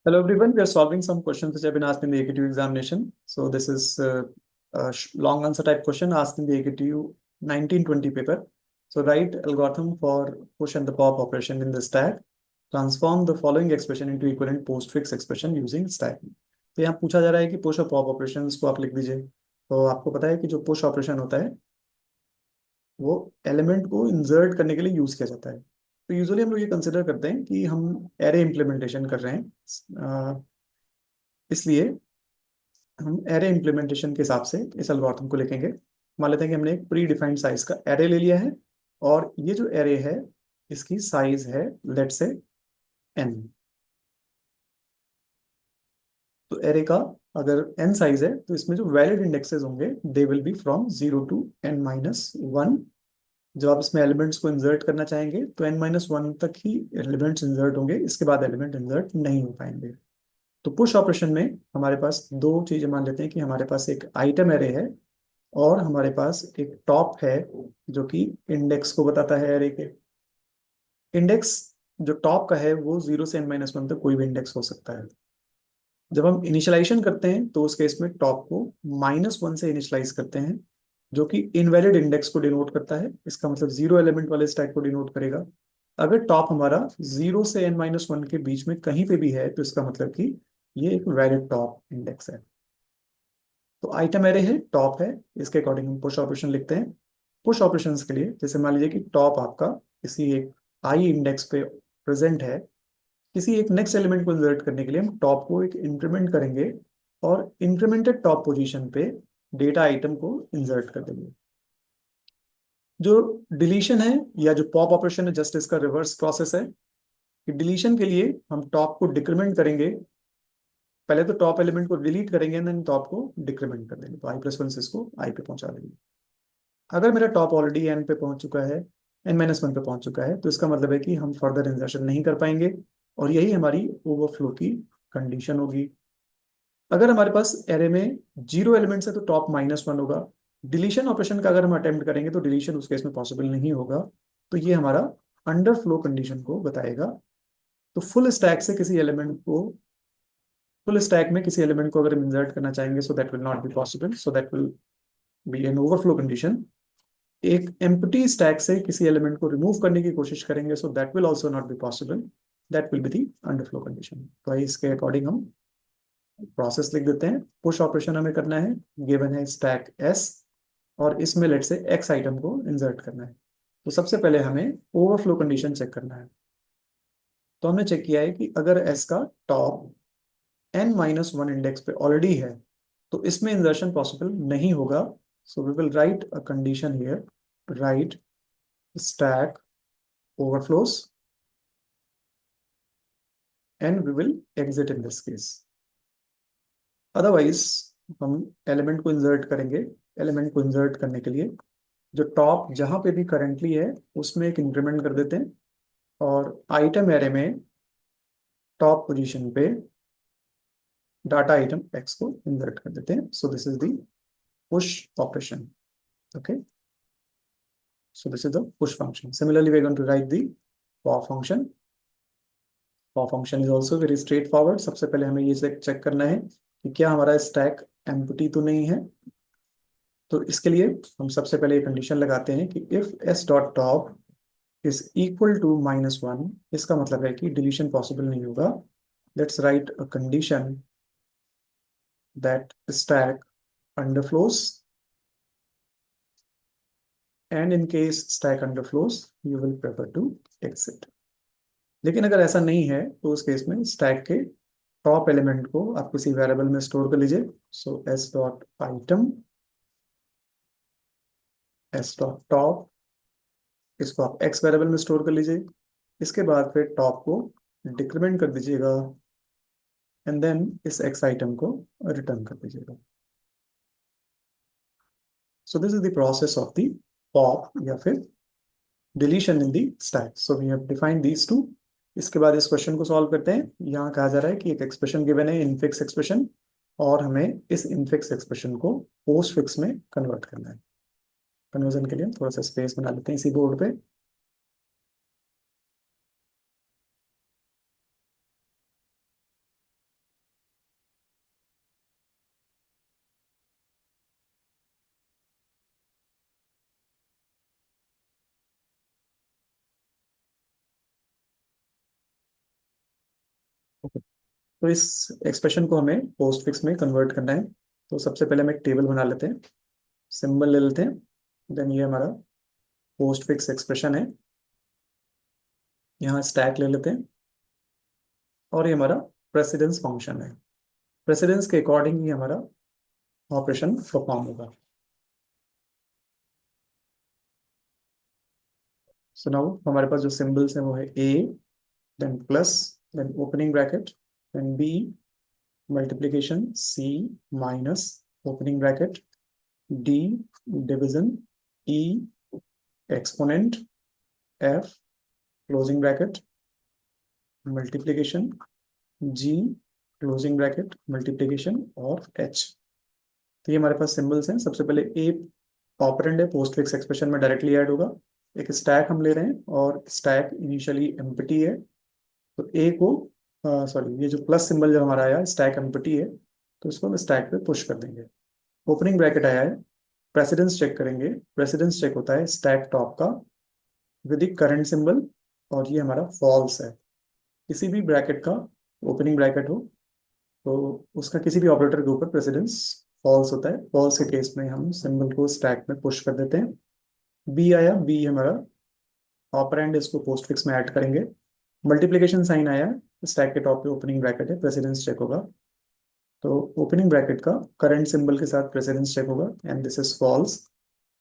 Hello everyone, we are solving some questions which have been asked in the AKTU examination. So this is a long answer type question asked in the AKTU 1920 paper. So write algorithm for push and the pop operation in the stack. Transform the following expression into equivalent postfix expression using stack. तो यहाँ पूछा जा रहा है कि push और pop operation को आप लिख दीजिए। तो आपको पता है कि जो पुश ऑपरेशन होता है वो एलिमेंट को इंसर्ट करने के लिए यूज किया जाता है। तो यूजुअली हम लोग ये कंसिडर करते हैं कि हम एरे इम्प्लीमेंटेशन कर रहे हैं, इसलिए हम एरे इम्प्लीमेंटेशन के हिसाब से इस एल्गोरिथम को लिखेंगे। मान लेते हैं कि हमने एक प्री डिफाइंड साइज का एरे ले लिया है और ये जो एरे है इसकी साइज है लेट से n। तो एरे का अगर n साइज है तो इसमें जो वैलिड इंडेक्सेस होंगे they will be from 0 to n-1। जब आप इसमें एलिमेंट्स को इंसर्ट करना चाहेंगे तो n-1 तक ही एलिमेंट्स इंसर्ट होंगे, इसके बाद एलिमेंट इंसर्ट नहीं हो पाएंगे। तो पुश ऑपरेशन में हमारे पास दो चीजें, मान लेते हैं कि हमारे पास एक आइटम एरे है और हमारे पास एक टॉप है जो कि इंडेक्स को बताता है एरे के। इंडेक्स जो टॉप का है वो 0 से n-1 तक कोई भी इंडेक्स हो सकता है। जब हम इनिशियलाइजेशन करते हैं तो उस केस में टॉप को -1 से इनिशियलाइज करते हैं जो कि इनवैलिड इंडेक्स को डिनोट करता है। इसका मतलब जीरो एलिमेंट वाले स्टैक को डिनोट करेगा। अगर टॉप हमारा 0 से n-1 के बीच में कहीं पे भी है तो इसका मतलब कि ये एक वैलिड टॉप इंडेक्स है। तो आइटम एरे है, टॉप है, इसके अकॉर्डिंग हम पुश ऑपरेशन लिखते हैं। पुश ऑपरेशंस के लिए जैसे मान लीजिए कि टॉप आपका किसी एक आई इंडेक्स पे प्रेजेंट है, किसी एक नेक्स्ट एलिमेंट को इंसर्ट करने के लिए हम टॉप को एक इंक्रीमेंट करेंगे और इंक्रीमेंटेड टॉप पोजीशन पे डेटा आइटम को इंसर्ट कर देंगे। जो डिलीशन है या जो पॉप ऑपरेशन है जस्ट इसका रिवर्स प्रोसेस है कि डिलीशन के लिए हम टॉप को डिक्रीमेंट करेंगे। पहले तो टॉप एलिमेंट को डिलीट करेंगे देन टॉप को डिक्रीमेंट कर देंगे, तो i+1 से इसको i पे पहुंचा देंगे। अगर मेरा टॉप ऑलरेडी n पे पहुंच चुका है, n-1 पे पहुंच चुका है, तो इसका मतलब है कि हम फर्दर इंसर्शन नहीं कर पाएंगे और यही हमारी ओवरफ्लो की कंडीशन होगी। अगर हमारे पास एरे में 0 एलिमेंट्स है तो टॉप -1 होगा। डिलीशन ऑपरेशन का अगर हम अटेम्प्ट करेंगे तो डिलीशन उस केस में पॉसिबल नहीं होगा। तो ये हमारा अंडरफ्लो कंडीशन को बताएगा। तो फुल स्टैक में किसी एलिमेंट को अगर हम इंसर्ट करना चाहेंगे so that will not be possible, so that will be an overflow condition. एक एम्प्टी स्टैक से किसी एलिमेंट को रिमूव करने की कोशिश करेंगे so that will also not be possible, that will be the underflow condition. तो इसके अकॉर्डिंग हम प्रोसेस लिख देते हैं। पुश ऑपरेशन हमें करना है, गिवन है स्टैक एस और इसमें लेट से एक्स आइटम को इंसर्ट करना है। तो सबसे पहले हमें ओवरफ्लो कंडीशन चेक करना है। तो हमने चेक किया है कि अगर एस का टॉप n-1 इंडेक्स पे ऑलरेडी है तो इसमें इंसर्शन पॉसिबल नहीं होगा। So we will write a condition here, write stack overflows and we will exit in this case. Otherwise हम एलिमेंट को इंसर्ट करेंगे। एलिमेंट को इंसर्ट करने के लिए जो टॉप जहां पे भी करंटली है उसमें एक इंक्रीमेंट कर देते हैं और आइटम एरे में टॉप पोजीशन पे डाटा आइटम एक्स को इंसर्ट कर देते हैं। सो this is the push operation. Okay, so this is the push function. Similarly, we're going to write the pop function. Pop function is also very straight forward. सबसे पहले हमें ये check करना है कि क्या हमारा स्टैक एम्प्टी तो नहीं है। तो इसके लिए हम सबसे पहले कंडीशन लगाते हैं कि if S dot top is equal to -1, इसका मतलब है कि डिलीशन पॉसिबल नहीं होगा। Let's write a condition that stack underflows and in case stack underflows you will prefer to exit. लेकिन अगर ऐसा नहीं है तो उस केस में स्टैक के टॉप एलिमेंट को आप किसी वेरिएबल में स्टोर कर लीजिए। So S dot item, S dot top, इसको आप एक्स वेरिएबल में स्टोर कर लीजिए। इसके बाद फिर टॉप को डिक्रीमेंट कर दीजिएगा एंड देन इस एक्स आइटम को रिटर्न कर दीजिएगा। So this is the process of the pop या फिर deletion in the stack. So we have defined these two. इसके बाद इस क्वेश्चन को सॉल्व करते हैं। यहाँ कहा जा रहा है कि एक एक्सप्रेशन गिवन है, इनफिक्स एक्सप्रेशन, और हमें इस इनफिक्स एक्सप्रेशन को पोस्ट फिक्स में कन्वर्ट करना है। कन्वर्जन के लिए हम थोड़ा सा स्पेस बना लेते हैं इसी बोर्ड पे। तो इस एक्सप्रेशन को हमें पोस्ट फिक्स में कन्वर्ट करना है। तो सबसे पहले हम एक टेबल बना लेते हैं, सिंबल ले लेते हैं। देन ये हमारा पोस्ट फिक्स एक्सप्रेशन है, यहाँ स्टैक ले लेते हैं। और ये हमारा प्रेसिडेंस फंक्शन है, प्रेसिडेंस के अकॉर्डिंग ही हमारा ऑपरेशन परफॉर्म होगा। सो नाउ हमारे पास जो सिंबल्स हैं वो है A, then plus, then opening bracket, then B, multiplication, C, minus, opening bracket, D, division, E, exponent, F, closing bracket, multiplication, G, closing bracket, multiplication, और H. तो ये हमारे पास सिंबल्स हैं। सबसे पहले ए ऑपरेंड है, पोस्ट फिक्स एक्सप्रेशन में डायरेक्टली ऐड होगा। एक स्टैक हम ले रहे हैं और स्टैक इनिशियली एम्प्टी है, तो ए को सॉरी, ये जो प्लस सिंबल जब हमारा आया स्टैक एम्प्टी है, तो इसको हम स्टैक पे पुश कर देंगे। ओपनिंग ब्रैकेट आया है, प्रेसिडेंस चेक करेंगे। प्रेसिडेंस चेक होता है स्टैक टॉप का विद द करंट सिंबल, और ये हमारा फॉल्स है। किसी भी ब्रैकेट का ओपनिंग ब्रैकेट हो तो उसका किसी भी ऑपरेटर के ऊपर प्रेसिडेंस फॉल्स होता है। फॉल्स के केस में हम सिंबल को स्टैक में पुश कर देते हैं। बी आया, बी हमारा ऑपरेंड, इसको पोस्ट फिक्स में ऐड करेंगे। मल्टीप्लिकेशन साइन आया, स्टैक के टॉप पे ओपनिंग ब्रैकेट है, प्रेसिडेंस चेक होगा। तो ओपनिंग ब्रैकेट का करंट सिंबल के साथ प्रेसिडेंस चेक होगा, and this is false.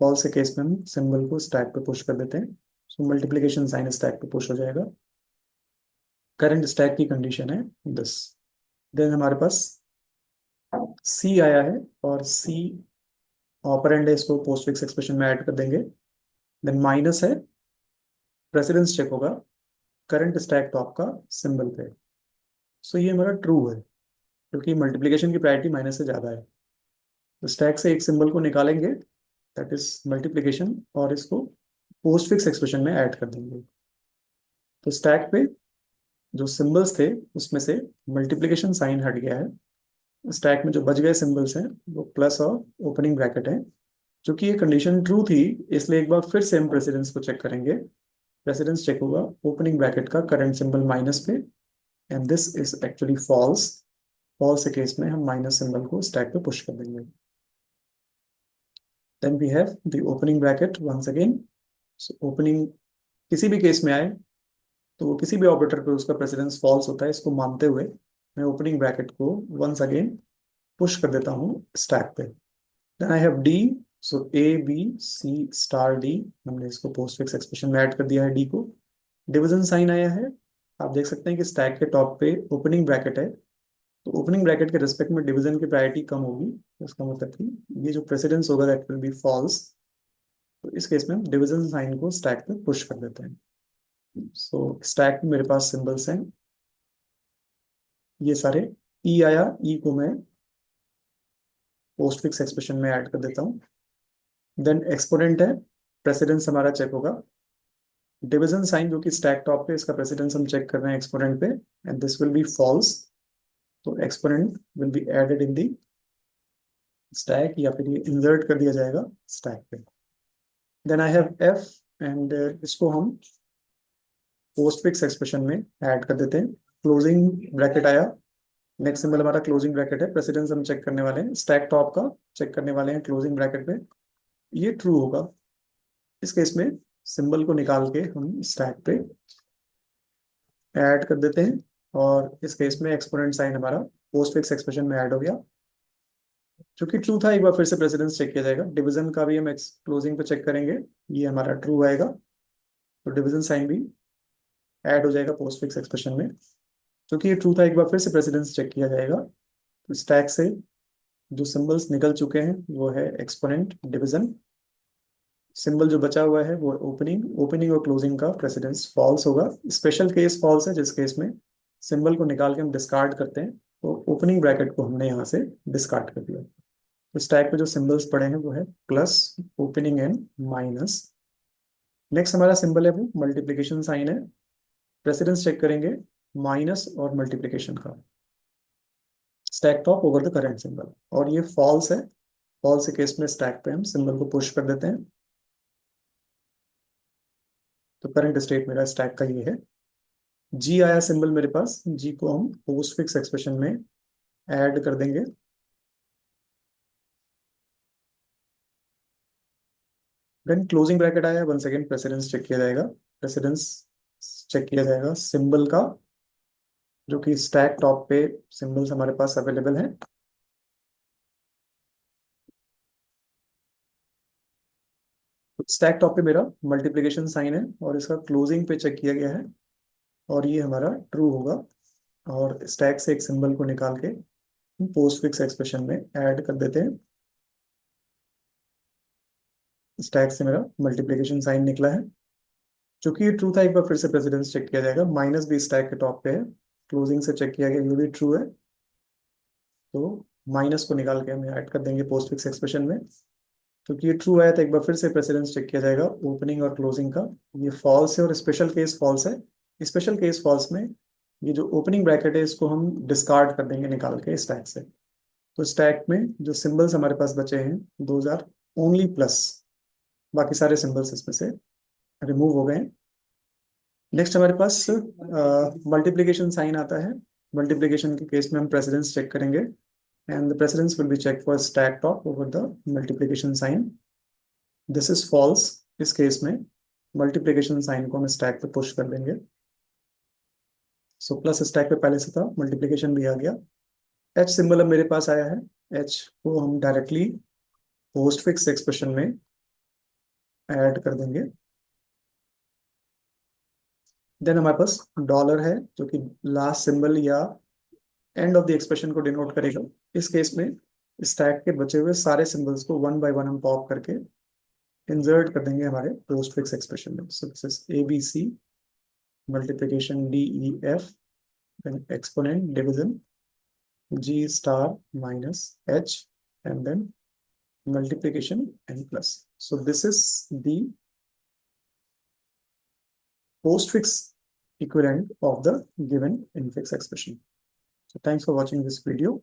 False के केस में हम सिंबल को स्टैक पे पुश कर देते हैं। सो मल्टीप्लिकेशन साइन स्टैक पे पुश हो जाएगा। करंट स्टैक की कंडीशन है दिस। देन हमारे पास सी आया है, और सी ऑपरेंड है, इसको पोस्ट फिक्स एक्सप्रेशन में ऐड कर देंगे। देन माइनस है, प्रेसिडेंस चेक होगा करंट स्टैक टॉप का सिंबल पे। सो ये हमारा ट्रू है, क्योंकि मल्टीप्लिकेशन की प्रायोरिटी माइनस से ज्यादा है। तो स्टैक से एक सिंबल को निकालेंगे, दैट इज मल्टीप्लिकेशन, और इसको पोस्ट फिक्स एक्सप्रेशन में ऐड कर देंगे। तो स्टैक पे जो सिंबल्स थे उसमें से मल्टीप्लिकेशन साइन हट गया है। स्टैक में जो बच गए सिंबल्स हैं वो प्लस और ओपनिंग ब्रैकेट है। चूंकि ये कंडीशन ट्रू थी, इसलिए एक बार फिर से हम प्रेसिडेंस को चेक करेंगे। प्रेसिडेंस चेक होगा ओपनिंग ब्रैकेट का करंट सिंबल माइनस पे, and this is actually false. False के केस में हम माइनस सिंबल को स्टैक पे पुश कर देंगे। Then we have the opening bracket once again. Opening किसी भी केस में आए तो वो किसी भी ऑपरेटर पे उसका प्रेसिडेंस फॉल्स होता है, इसको मानते हुए मैं ओपनिंग ब्रैकेट को वंस अगेन पुश कर देता हूँ स्टैक पे। Then I have D, so A B C star D, हमने इसको पोस्ट फिक्स एक्सप्रेशन में ऐड कर दिया है डी को। डिवीजन साइन आया है, आप देख सकते हैं कि स्टैक के टॉप पे ओपनिंग ब्रैकेट है, तो ओपनिंग ब्रैकेट के रिस्पेक्ट में डिवीजन की प्रायोरिटी कम होगी। इसका मतलब कि ये जो प्रेसिडेंस होगा दैट विल बी फॉल्स। तो इस केस में हम डिवीजन साइन को स्टैक पे पुश कर देते हैं। सो स्टैक में मेरे पास सिंबल्स हैं ये सारे। ई आया, ई को मैं पोस्ट फिक्स एक्सप्रेशन में ऐड कर देता हूँ। देन एक्सपोनेंट है, प्रेसिडेंस हमारा चेक होगा। डिवीजन साइन जो कि स्टैक टॉप पे, इसका प्रेसिडेंस हम चेक कर रहे हैं एक्सपोनेंट पे, and this will be false. तो exponent will be added in the stack, या फिर ये इंसर्ट कर दिया जाएगा स्टैक पे। Then I have F, and इसको हम पोस्ट फिक्स एक्सप्रेशन में ऐड कर देते हैं। क्लोजिंग ब्रैकेट आया, नेक्स्ट सिंबल हमारा क्लोजिंग ब्रैकेट है, प्रेसिडेंस हम चेक करने वाले हैं स्टैक टॉप का, चेक करने वाले हैं क्लोजिंग ब्रैकेट पे। ये ट्रू होगा। इस केस में सिंबल को निकाल के हम स्टैक पे ऐड कर देते हैं, और इस केस में एक्सपोनेंट साइन हमारा पोस्ट फिक्स एक्सप्रेशन में ऐड हो गया। क्योंकि ट्रू था, एक बार फिर से प्रेसिडेंस चेक किया जाएगा। डिवीजन का भी हम क्लोजिंग पे चेक करेंगे, ये हमारा ट्रू आएगा, तो डिवीजन साइन भी ऐड हो जाएगा पोस्ट फिक्स एक्सप्रेशन में। क्योंकि ये ट्रू था, एक बार फिर से प्रेसिडेंस चेक किया जाएगा। तो स्टैक से जो सिंबल्स निकल चुके हैं वो है एक्सपोनेंट, डिवीजन। सिंबल जो बचा हुआ है वो ओपनिंग, ओपनिंग और क्लोजिंग का प्रेसिडेंस फॉल्स होगा। स्पेशल केस फॉल्स है, जिस केस में सिंबल को निकाल के हम डिस्कार्ड करते हैं, तो ओपनिंग ब्रैकेट को हमने यहाँ से डिस्कार्ड कर दिया। तो स्टैक पे जो सिंबल्स पड़े हैं वो है plus, opening and minus. Next हमारा सिंबल है वो मल्टीप्लिकेशन साइन है, प्रेसिडेंस चेक करेंगे माइनस और मल्टीप्लिकेशन का, stack top over the current symbol, और ये फॉल्स है। फॉल्स के केस में स्टैक पे हम सिंबल को पुश कर देते हैं। तो करंट स्टेट मेरा स्टैक का ये है। जी आया सिंबल मेरे पास, जी को हम पोस्ट फिक्स एक्सप्रेशन में ऐड कर देंगे। देन क्लोजिंग ब्रैकेट आया, वन सेकेंड प्रेसिडेंस चेक किया जाएगा। प्रेसिडेंस चेक किया जाएगा सिंबल का, जो कि स्टैक टॉप पे सिंबल्स हमारे पास अवेलेबल है। स्टैक टॉप पे मेरा मल्टीप्लिकेशन साइन है और इसका क्लोजिंग पे चेक किया गया है, और ये हमारा ट्रू होगा। और स्टैक से एक सिंबल को निकाल के पोस्ट फिक्स एक्सप्रेशन में ऐड कर देते हैं। स्टैक से मेरा मल्टीप्लिकेशन साइन निकला है, चूंकि ये ट्रू था, एक बार फिर से प्रेसिडेंस चेक किया जाएगा। माइनस भी स्टैक के टॉप पे है, क्लोजिंग से चेक किया गया, ये भी ट्रू है, तो माइनस को निकाल के हम ऐड कर देंगे पोस्ट फिक्स एक्सप्रेशन में। क्योंकि ये ट्रू आया तो एक बार फिर से प्रेसिडेंस चेक किया जाएगा ओपनिंग और क्लोजिंग का। ये फॉल्स है और स्पेशल केस फॉल्स है। स्पेशल केस फॉल्स में ये जो ओपनिंग ब्रैकेट है इसको हम डिस्कार्ड कर देंगे निकाल के स्टैक से। तो स्टैक में जो सिंबल्स हमारे पास बचे हैं, 2000 ओनली प्लस, बाकी सारे सिंबल्स इसमें से रिमूव हो गए हैं। नेक्स्ट हमारे पास मल्टीप्लिकेशन साइन आता है। मल्टीप्लिकेशन के केस में हम प्रेसिडेंस चेक करेंगे, and the precedence will be check for stack top over the multiplication sign. This is false. इस केस में मल्टीप्लिकेशन साइन को हम स्टैक पे पुश कर देंगे। सो प्लस स्टैक पे पहले से था, मल्टीप्लिकेशन भी आ गया। एच सिंबल अब मेरे पास आया है, एच को हम डायरेक्टली पोस्ट फिक्स एक्सप्रेशन में ऐड कर देंगे। देन हमारे पास डॉलर है, जो कि लास्ट सिंबल या एंड ऑफ द एक्सप्रेशन को डिनोट करेगा। इस केस में स्टैक के बचे हुए सारे सिंबल्स को वन बाय वन हम पॉप करके इंसर्ट कर देंगे हमारे पोस्ट फिक्स एक्सप्रेशन में। So this is A B C multiplication D E F, then exponent division g star minus h, and then multiplication and plus. So this is the postfix equivalent of the given infix expression. So thanks for watching this video.